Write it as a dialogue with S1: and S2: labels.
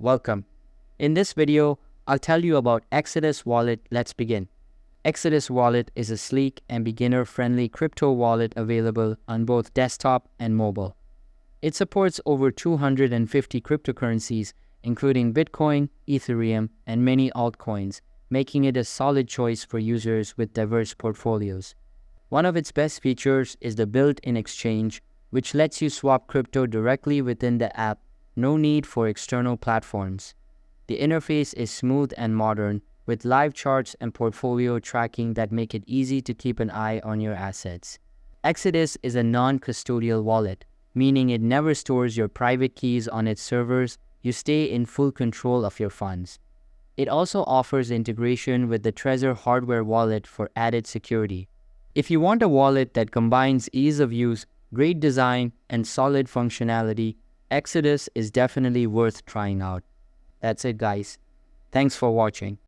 S1: welcome. In this video, I'll tell you about Exodus Wallet. Let's begin. Exodus Wallet is a sleek and beginner-friendly crypto wallet available on both desktop and mobile. It supports over 250 cryptocurrencies, including Bitcoin, Ethereum, and many altcoins, making it a solid choice for users with diverse portfolios. One of its best features is the built-in exchange, which lets you swap crypto directly within the app. No need for external platforms. The interface is smooth and modern, with live charts and portfolio tracking that make it easy to keep an eye on your assets. Exodus is a non-custodial wallet, meaning it never stores your private keys on its servers. You stay in full control of your funds. It also offers integration with the Trezor hardware wallet for added security. If you want a wallet that combines ease of use, great design, and solid functionality, Exodus is definitely worth trying out. That's it, guys. Thanks for watching.